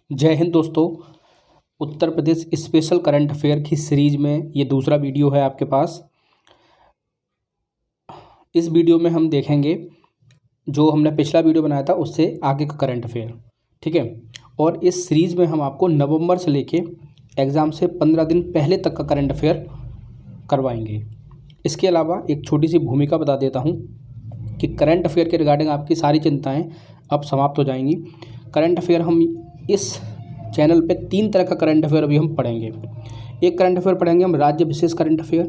जय हिंद दोस्तों। Uttar Pradesh special current affair की सीरीज में ये दूसरा वीडियो है आपके पास। इस वीडियो में हम देखेंगे जो हमने पिछला वीडियो बनाया था उससे आगे का करंट अफेयर, ठीक है। और इस सीरीज में हम आपको नवंबर से लेके एग्ज़ाम से 15 दिन पहले तक का करंट अफेयर करवाएंगे। इसके अलावा एक छोटी सी भूमिका बता देता हूँ कि करंट अफेयर के रिगार्डिंग आपकी सारी चिंताएँ अब समाप्त हो जाएंगी। करंट अफेयर हम इस चैनल पे 3 तरह का करंट अफेयर अभी हम पढ़ेंगे। एक करंट अफेयर पढ़ेंगे हम राज्य विशेष करंट अफेयर,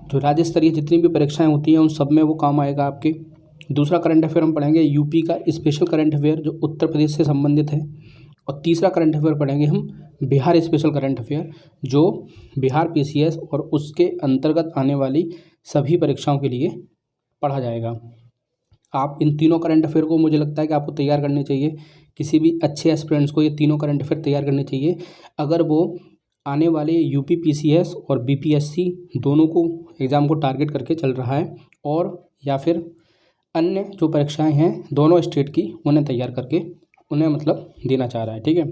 जो राज्य स्तरीय जितनी भी परीक्षाएं होती हैं उन सब में वो काम आएगा आपके। दूसरा करंट अफेयर हम पढ़ेंगे यूपी का स्पेशल करंट अफेयर जो उत्तर प्रदेश से संबंधित है। और तीसरा करंट अफेयर पढ़ेंगे हम बिहार स्पेशल करंट अफेयर जो बिहार पीसीएस और उसके अंतर्गत आने वाली सभी परीक्षाओं के लिए पढ़ा जाएगा। आप इन तीनों करंट अफेयर को मुझे लगता है कि आपको तैयार करने चाहिए। किसी भी अच्छे एस्पिरेंट्स को ये तीनों करंट अफेयर तैयार करने चाहिए अगर वो आने वाले यूपी पीसीएस और बीपीएससी दोनों को एग्ज़ाम को टारगेट करके चल रहा है, और या फिर अन्य जो परीक्षाएं हैं दोनों स्टेट की उन्हें तैयार करके उन्हें मतलब देना चाह रहा है, ठीक है।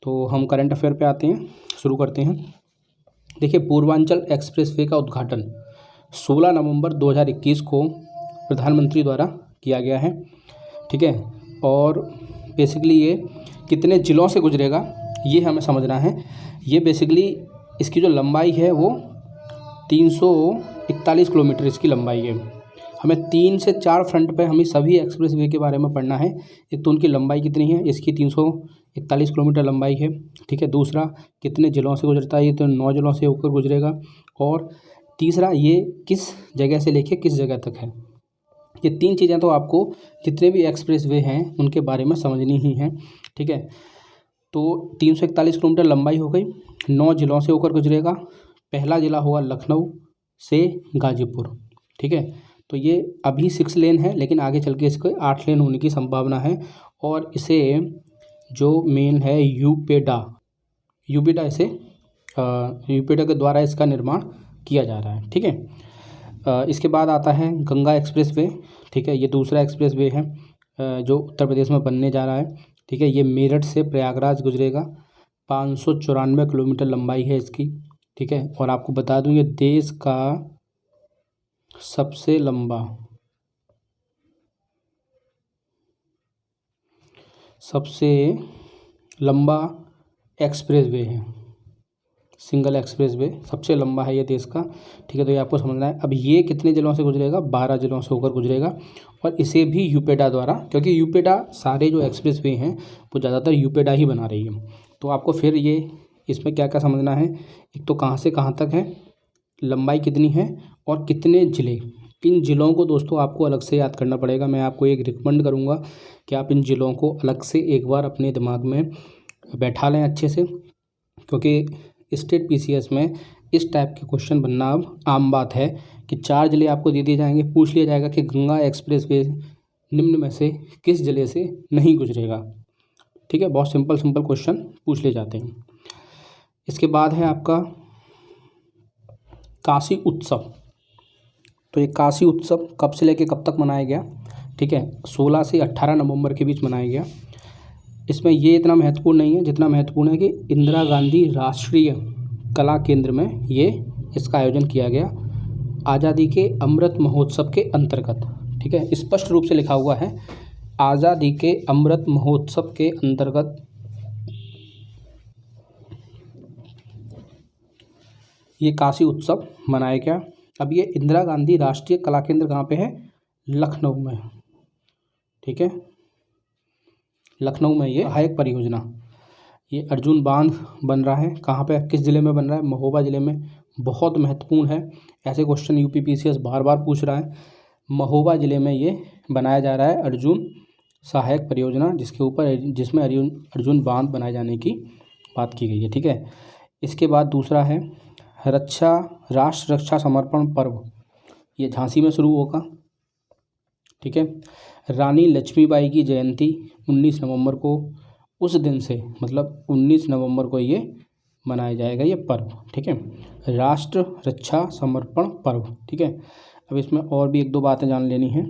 तो हम करंट अफेयर पे आते हैं, शुरू करते हैं। देखिए, पूर्वांचल एक्सप्रेसवे का उद्घाटन 16 नवंबर 2021 को प्रधानमंत्री द्वारा किया गया है, ठीक है। और बेसिकली ये कितने ज़िलों से गुजरेगा ये हमें समझना है। ये बेसिकली इसकी जो लंबाई है वो 341 किलोमीटर इसकी लंबाई है। हमें 3 से 4 फ्रंट पे हमें सभी एक्सप्रेसवे के बारे में पढ़ना है। एक तो उनकी लंबाई कितनी है, इसकी 341 किलोमीटर लंबाई है, ठीक है। दूसरा, कितने ज़िलों से गुजरता है, ये तो 9 ज़िलों से होकर गुजरेगा। और तीसरा, ये किस जगह से लेके किस जगह तक है। ये 3 चीज़ें तो आपको जितने भी एक्सप्रेसवे हैं उनके बारे में समझनी ही हैं, ठीक है। तो 341 किलोमीटर लंबाई हो गई, 9 ज़िलों से होकर गुजरेगा। पहला ज़िला होगा लखनऊ से गाजीपुर, ठीक है। तो ये अभी 6 लेन है, लेकिन आगे चल के इसके 8 लेन होने की संभावना है। और इसे जो मेन है यूपेडा के द्वारा इसका निर्माण किया जा रहा है, ठीक है। इसके बाद आता है गंगा एक्सप्रेसवे, ठीक है। ये दूसरा एक्सप्रेसवे है जो उत्तर प्रदेश में बनने जा रहा है, ठीक है। ये मेरठ से प्रयागराज गुजरेगा, 594 किलोमीटर लंबाई है इसकी, ठीक है। और आपको बता दूं ये देश का सबसे लंबा एक्सप्रेसवे है, सिंगल एक्सप्रेसवे सबसे लंबा है ये देश का, ठीक है। तो ये आपको समझना है। अब ये कितने ज़िलों से गुजरेगा, 12 ज़िलों से होकर गुजरेगा। और इसे भी यूपेडा द्वारा, क्योंकि यूपेडा सारे जो एक्सप्रेसवे हैं वो ज़्यादातर यूपेडा ही बना रही है। तो आपको फिर ये इसमें क्या क्या समझना है, एक तो कहाँ से कहाँ तक है, लंबाई कितनी है और कितने ज़िले। इन ज़िलों को दोस्तों आपको अलग से याद करना पड़ेगा। मैं आपको एक रिकमेंड करूँगा कि आप इन ज़िलों को अलग से एक बार अपने दिमाग में बैठा लें अच्छे से, क्योंकि स्टेट पीसीएस में इस टाइप के क्वेश्चन बनना अब आम बात है कि 4 ज़िले आपको दे दिए जाएंगे। पूछ लिया जाएगा कि गंगा एक्सप्रेसवे निम्न में से किस ज़िले से नहीं गुजरेगा, ठीक है। बहुत सिंपल क्वेश्चन पूछ लिए जाते हैं। इसके बाद है आपका काशी उत्सव। तो ये काशी उत्सव कब से लेकर कब तक मनाया गया, ठीक है। 16 से 18 नवंबर के बीच मनाया गया। इसमें ये इतना महत्वपूर्ण नहीं है जितना महत्वपूर्ण है कि इंदिरा गांधी राष्ट्रीय कला केंद्र में ये इसका आयोजन किया गया आज़ादी के अमृत महोत्सव के अंतर्गत, ठीक है। स्पष्ट रूप से लिखा हुआ है आज़ादी के अमृत महोत्सव के अंतर्गत ये काशी उत्सव मनाया गया। अब ये इंदिरा गांधी राष्ट्रीय कला केंद्र कहाँ पे है, लखनऊ में, ठीक है। लखनऊ में ये सहायक परियोजना, ये अर्जुन बांध बन रहा है। कहाँ पे, किस ज़िले में बन रहा है, महोबा ज़िले में। बहुत महत्वपूर्ण है, ऐसे क्वेश्चन यूपी पीसीएस बार बार पूछ रहा है। महोबा ज़िले में ये बनाया जा रहा है अर्जुन सहायक परियोजना, जिसमें अर्जुन बांध बनाए जाने की बात की गई है, ठीक है। इसके बाद दूसरा है राष्ट्र रक्षा समर्पण पर्व, ये झांसी में शुरू होगा, ठीक है। रानी लक्ष्मीबाई की जयंती 19 नवंबर को, उस दिन से मतलब 19 नवंबर को ये मनाया जाएगा ये पर्व, ठीक है। राष्ट्र रक्षा समर्पण पर्व, ठीक है। अब इसमें और भी 1-2 बातें जान लेनी है।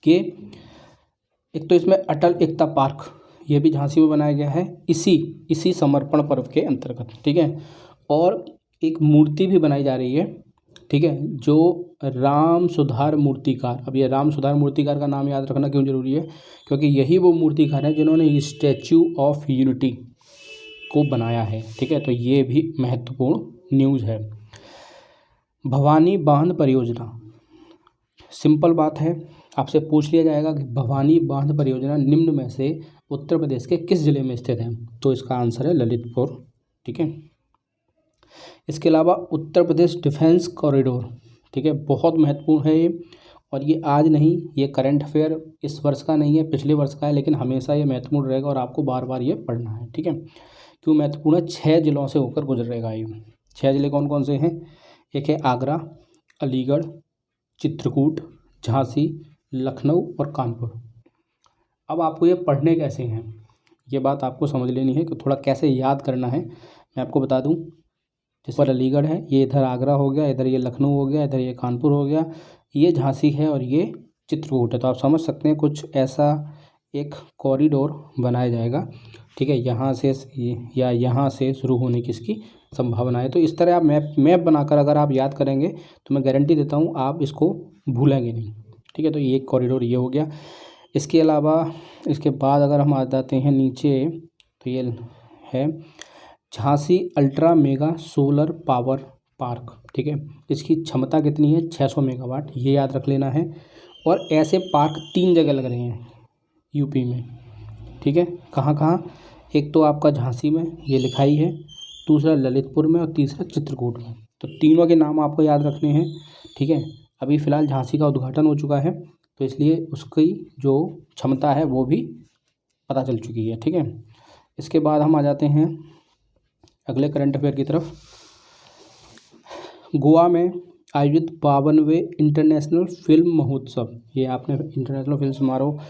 कि एक तो इसमें अटल एकता पार्क ये भी झांसी में बनाया गया है इसी समर्पण पर्व के अंतर्गत, ठीक है। और एक मूर्ति भी बनाई जा रही है, ठीक है, जो राम सुधार मूर्तिकार। अब ये राम सुधार मूर्तिकार का नाम याद रखना क्यों जरूरी है, क्योंकि यही वो मूर्तिकार है जिन्होंने स्टैच्यू ऑफ यूनिटी को बनाया है, ठीक है। तो ये भी महत्वपूर्ण न्यूज़ है। भवानी बांध परियोजना, सिंपल बात है, आपसे पूछ लिया जाएगा कि भवानी बांध परियोजना निम्न में से उत्तर प्रदेश के किस जिले में स्थित है, तो इसका आंसर है ललितपुर, ठीक है। इसके अलावा उत्तर प्रदेश डिफेंस कॉरिडोर, ठीक है, बहुत महत्वपूर्ण है ये, और ये आज नहीं, ये करंट अफेयर इस वर्ष का नहीं है, पिछले वर्ष का है, लेकिन हमेशा ये महत्वपूर्ण रहेगा और आपको बार बार ये पढ़ना है, ठीक है। क्यों महत्वपूर्ण है, 6 जिलों से होकर गुजरेगा ये। 6 जिले कौन कौन से हैं, एक है आगरा, अलीगढ़, चित्रकूट, झांसी, लखनऊ और कानपुर। अब आपको ये पढ़ने कैसे हैं, ये बात आपको समझ लेनी है कि थोड़ा कैसे याद करना है। मैं आपको बता दूं, जिस पर अलीगढ़ है, ये इधर आगरा हो गया, इधर ये लखनऊ हो गया, इधर ये कानपुर हो गया, ये झांसी है और ये चित्रकूट है। तो आप समझ सकते हैं कुछ ऐसा एक कॉरिडोर बनाया जाएगा, ठीक है, यहाँ से या यहाँ से शुरू होने की इसकी संभावना है। तो इस तरह आप मैप बनाकर अगर आप याद करेंगे तो मैं गारंटी देता हूँ आप इसको भूलेंगे नहीं, ठीक है। तो ये एक कॉरिडोर ये हो गया। इसके अलावा इसके बाद अगर हम आ जाते हैं नीचे, तो ये है Jhansi ultra mega solar power park, ठीक है। इसकी क्षमता कितनी है, 600 मेगावाट, ये याद रख लेना है। और ऐसे पार्क 3 जगह लग रहे हैं यूपी में, ठीक है। कहाँ कहाँ, एक तो आपका झांसी में ये लिखाई है, दूसरा ललितपुर में और तीसरा चित्रकूट में। तो तीनों के नाम आपको याद रखने हैं, ठीक है। अभी फ़िलहाल झांसी का उद्घाटन हो चुका है, तो इसलिए उसकी जो क्षमता है वो भी पता चल चुकी है, ठीक है। इसके बाद हम आ जाते हैं अगले करंट अफेयर की तरफ। गोवा में आयोजित 52वें इंटरनेशनल फिल्म महोत्सव, ये आपने इंटरनेशनल फिल्म समारोह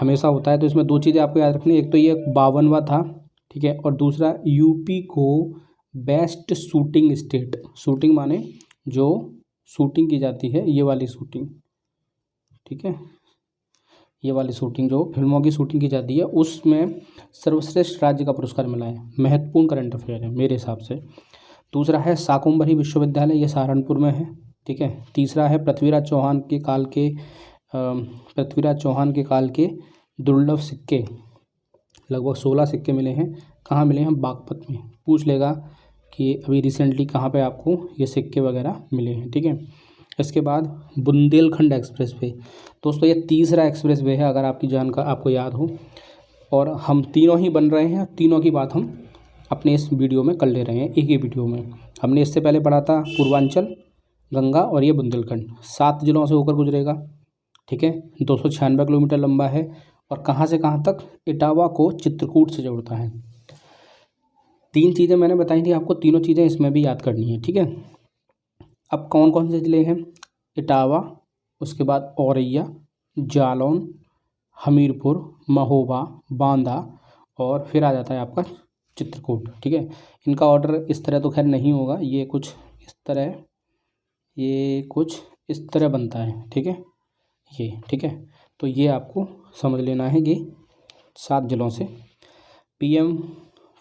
हमेशा होता है, तो इसमें 2 चीज़ें आपको याद रखनी है, एक तो ये 52वां था, ठीक है, और दूसरा यूपी को बेस्ट शूटिंग स्टेट, शूटिंग माने जो शूटिंग की जाती है ये वाली शूटिंग, ठीक है, ये वाली शूटिंग जो फिल्मों की शूटिंग की जाती है उसमें सर्वश्रेष्ठ राज्य का पुरस्कार मिला है। महत्वपूर्ण करंट अफेयर है मेरे हिसाब से। दूसरा है शाकुंभरी विश्वविद्यालय, ये सहारनपुर में है, ठीक है। तीसरा है पृथ्वीराज चौहान के काल के दुर्लभ सिक्के, लगभग 16 सिक्के मिले हैं। कहाँ मिले हैं, बागपत में। पूछ लेगा कि अभी रिसेंटली कहाँ पे आपको ये सिक्के वगैरह मिले हैं, ठीक है। इसके बाद बुंदेलखंड एक्सप्रेस वे, दोस्तों ये तीसरा एक्सप्रेस वे है, अगर आपकी जानकारी आपको याद हो, और हम तीनों ही बन रहे हैं, तीनों की बात हम अपने इस वीडियो में कर ले रहे हैं, एक ही वीडियो में। हमने इससे पहले पढ़ा था पूर्वांचल, गंगा और ये बुंदेलखंड, 7 जिलों से होकर गुजरेगा, ठीक है। 296 किलोमीटर लंबा है और कहाँ से कहाँ तक, इटावा को चित्रकूट से जोड़ता है। 3 चीज़ें मैंने बताई थी आपको, तीनों चीज़ें इसमें भी याद करनी है, ठीक है। अब कौन कौन से ज़िले हैं, इटावा, उसके बाद औरैया, जालौन, हमीरपुर, महोबा, बांदा और फिर आ जाता है आपका चित्रकूट, ठीक है। इनका ऑर्डर इस तरह तो खैर नहीं होगा, ये कुछ इस तरह बनता है, ठीक है, ये, ठीक है। तो ये आपको समझ लेना है कि 7 जिलों से। पीएम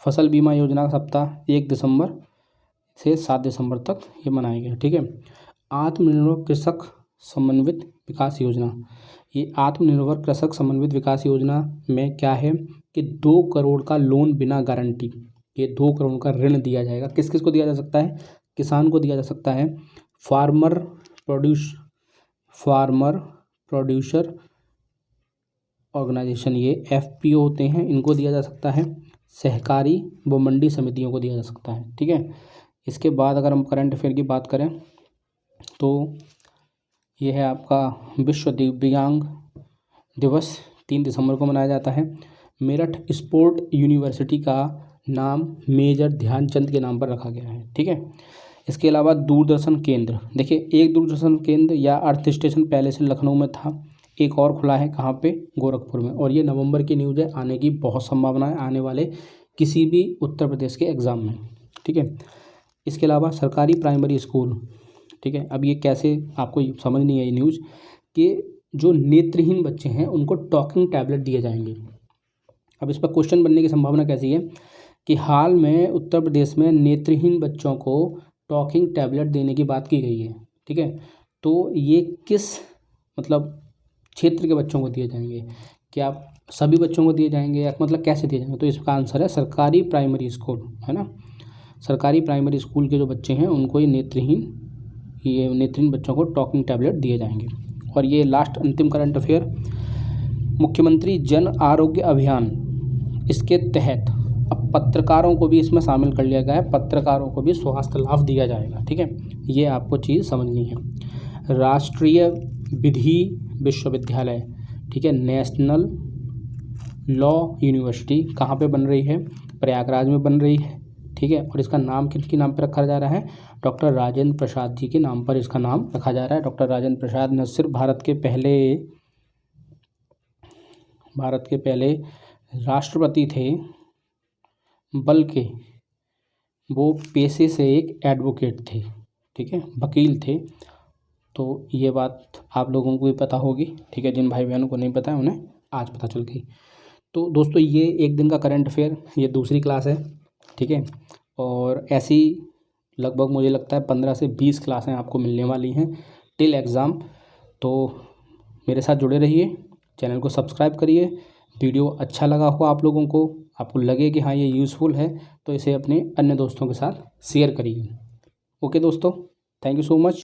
फसल बीमा योजना का सप्ताह 1 दिसंबर से 7 दिसंबर तक ये मनाया गया, ठीक है। आत्मनिर्भर कृषक समन्वित विकास योजना, ये आत्मनिर्भर कृषक समन्वित विकास योजना में क्या है कि 2 करोड़ का लोन बिना गारंटी, ये 2 करोड़ का ऋण दिया जाएगा। किस किस को दिया जा सकता है, किसान को दिया जा सकता है, फार्मर प्रोड्यूसर ऑर्गेनाइजेशन, ये FPO होते हैं, इनको दिया जा सकता है, सहकारी व मंडी समितियों को दिया जा सकता है, ठीक है। इसके बाद अगर हम करंट अफेयर की बात करें तो ये है आपका विश्व दिव्यांग दिवस, 3 दिसंबर को मनाया जाता है। मेरठ स्पोर्ट यूनिवर्सिटी का नाम मेजर ध्यानचंद के नाम पर रखा गया है, ठीक है। इसके अलावा दूरदर्शन केंद्र, देखिए एक दूरदर्शन केंद्र या अर्थ स्टेशन पहले से लखनऊ में था, एक और खुला है कहाँ पे, गोरखपुर में, और ये नवंबर की न्यूज़ है, आने की बहुत संभावना है आने वाले किसी भी उत्तर प्रदेश के एग्ज़ाम में, ठीक है। इसके अलावा सरकारी प्राइमरी स्कूल, ठीक है। अब ये कैसे आपको समझ नहीं आई न्यूज़ कि जो नेत्रहीन बच्चे हैं उनको टॉकिंग टैबलेट दिए जाएंगे। अब इस पर क्वेश्चन बनने की संभावना कैसी है कि हाल में उत्तर प्रदेश में नेत्रहीन बच्चों को टॉकिंग टैबलेट देने की बात की गई है, ठीक है। तो ये किस मतलब क्षेत्र के बच्चों को दिए जाएंगे, क्या सभी बच्चों को दिए जाएंगे या मतलब कैसे दिए जाएंगे? तो इसका आंसर है सरकारी प्राइमरी स्कूल, है ना। सरकारी प्राइमरी स्कूल के जो बच्चे हैं उनको ये नेत्रहीन बच्चों को टॉकिंग टैबलेट दिए जाएंगे। और ये लास्ट अंतिम करंट अफेयर, मुख्यमंत्री जन आरोग्य अभियान, इसके तहत अब पत्रकारों को भी इसमें शामिल कर लिया गया है, पत्रकारों को भी स्वास्थ्य लाभ दिया जाएगा, ठीक है। ये आपको चीज़ समझनी है। राष्ट्रीय विधि विश्वविद्यालय, ठीक है, नेशनल लॉ यूनिवर्सिटी कहाँ पे बन रही है? प्रयागराज में बन रही है, ठीक है। और इसका नाम किसके नाम पर रखा जा रहा है? डॉक्टर राजेंद्र प्रसाद जी के नाम पर इसका नाम रखा जा रहा है। डॉक्टर राजेंद्र प्रसाद न सिर्फ भारत के पहले राष्ट्रपति थे, बल्कि वो पेशे से एक एडवोकेट थे, ठीक है, वकील थे। तो ये बात आप लोगों को भी पता होगी, ठीक है। जिन भाई बहनों को नहीं पता है उन्हें आज पता चल गई। तो दोस्तों ये एक दिन का करंट अफेयर, ये दूसरी क्लास है, ठीक है। और ऐसी लगभग मुझे लगता है 15 से 20 क्लासें आपको मिलने वाली हैं टिल एग्ज़ाम। तो मेरे साथ जुड़े रहिए, चैनल को सब्सक्राइब करिए। वीडियो अच्छा लगा हो आप लोगों को, आपको लगे कि हाँ ये यूज़फुल है, तो इसे अपने अन्य दोस्तों के साथ शेयर करिए। ओके दोस्तों, थैंक यू सो मच।